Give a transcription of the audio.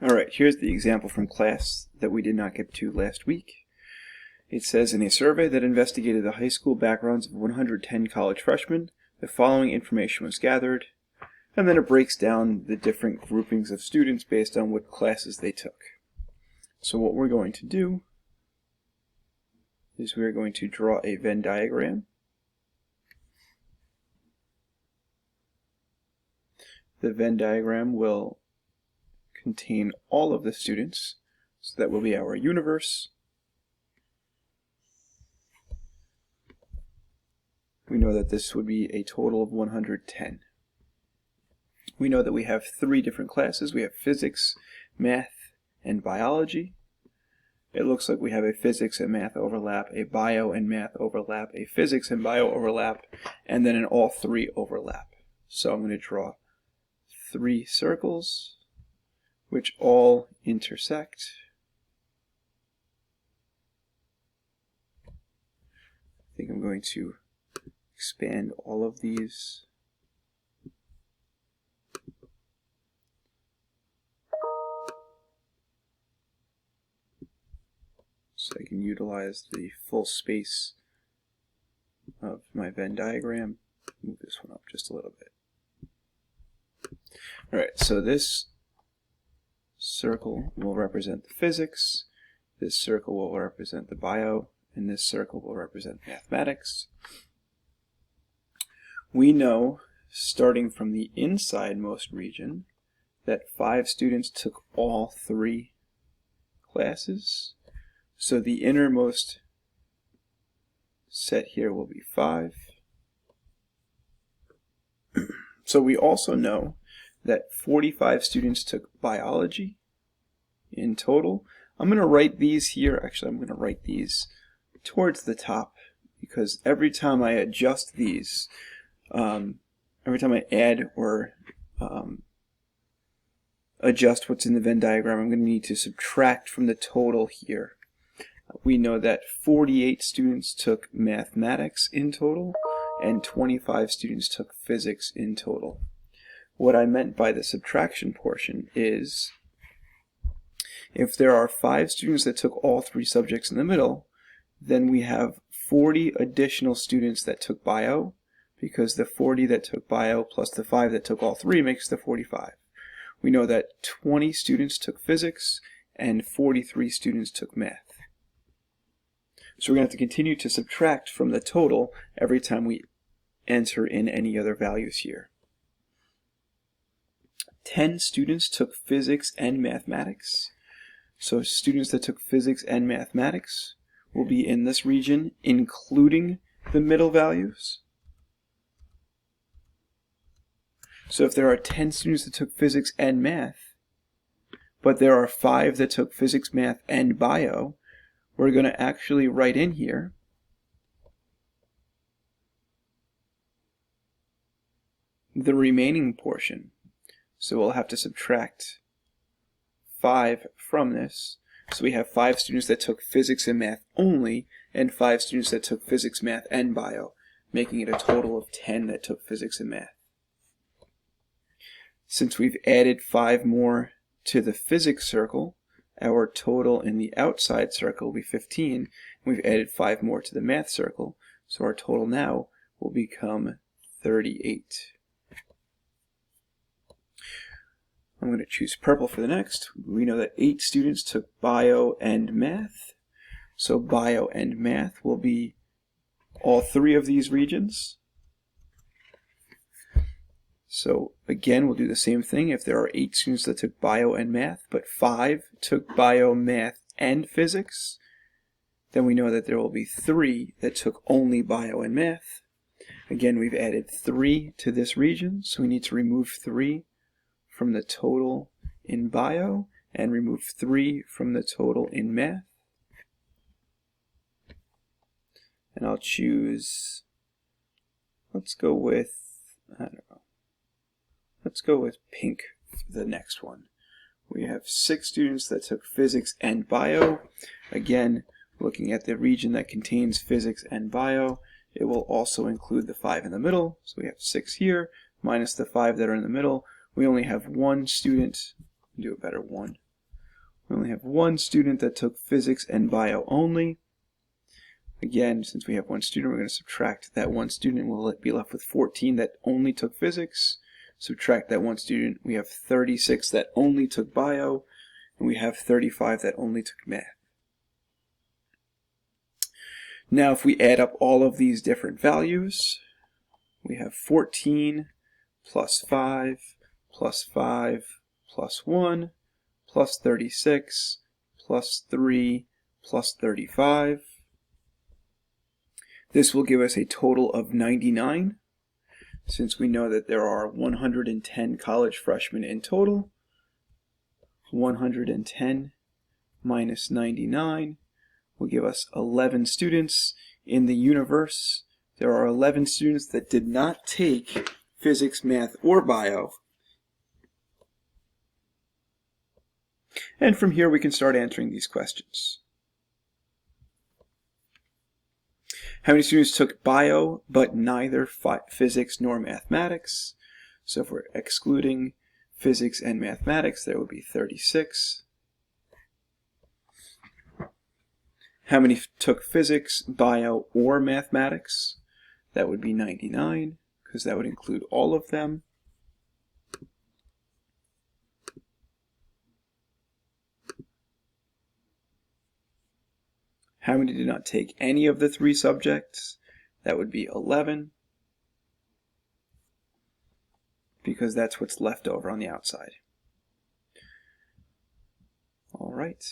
Alright, here's the example from class that we did not get to last week. It says, in a survey that investigated the high school backgrounds of 110 college freshmen, the following information was gathered, and then it breaks down the different groupings of students based on what classes they took. So what we're going to do is we're going to draw a Venn diagram. The Venn diagram will contain all of the students, so that will be our universe. We know that this would be a total of 110. We know that we have three different classes. We have physics, math, and biology. It looks like we have a physics and math overlap, a bio and math overlap, a physics and bio overlap, and then an all three overlap. So I'm going to draw three circles which all intersect. I think I'm going to expand all of these. So I can utilize the full space of my Venn diagram. Move this one up just a little bit. Alright, so this circle will represent the physics, this circle will represent the bio, and this circle will represent mathematics. We know, starting from the insidemost region, that 5 students took all 3 classes. So the innermost set here will be 5. So we also know that 45 students took biology in total. I'm going to write these here. Actually, I'm going to write these towards the top, because every time I adjust these, every time I add or adjust what's in the Venn diagram, I'm going to need to subtract from the total here. We know that 48 students took mathematics in total, and 25 students took physics in total. What I meant by the subtraction portion is, if there are 5 students that took all 3 subjects in the middle, then we have 40 additional students that took bio, because the 40 that took bio plus the 5 that took all 3 makes the 45. We know that 20 students took physics and 43 students took math. So we're going to have to continue to subtract from the total every time we enter in any other values here. 10 students took physics and mathematics. So students that took physics and mathematics will be in this region, including the middle values. So if there are 10 students that took physics and math, but there are 5 that took physics, math, and bio, we're going to actually write in here the remaining portion. So we'll have to subtract 5 from this. So we have 5 students that took physics and math only, and 5 students that took physics, math, and bio, making it a total of 10 that took physics and math. Since we've added 5 more to the physics circle, our total in the outside circle will be 15. We've added 5 more to the math circle, so our total now will become 38. I'm going to choose purple for the next. We know that 8 students took bio and math. So bio and math will be all 3 of these regions. So again, we'll do the same thing. If there are 8 students that took bio and math, but 5 took bio, math, and physics, then we know that there will be 3 that took only bio and math. Again, we've added 3 to this region, so we need to remove 3 from the total in bio and remove 3 from the total in math. And I'll choose, let's go with, I don't know, let's go with pink for the next one. We have 6 students that took physics and bio. Again, looking at the region that contains physics and bio, it will also include the 5 in the middle. So we have 6 here, minus the 5 that are in the middle. We only have 1 student, do a better 1. We only have one student that took physics and bio only. Again, since we have one student, we're going to subtract that one student. We'll be left with 14 that only took physics. Subtract that one student. We have 36 that only took bio, and we have 35 that only took math. Now, if we add up all of these different values, we have 14 plus 5 plus 5 plus 1 plus 36 plus 3 plus 35. This will give us a total of 99. Since we know that there are 110 college freshmen in total, 110 minus 99 will give us 11 students. In the universe, there are 11 students that did not take physics, math, or bio. And from here we can start answering these questions. How many students took bio but neither physics nor mathematics? So if we're excluding physics and mathematics, there would be 36. How many took physics, bio, or mathematics? That would be 99, because that would include all of them. How many did not take any of the 3 subjects? That would be 11, because that's what's left over on the outside. All right.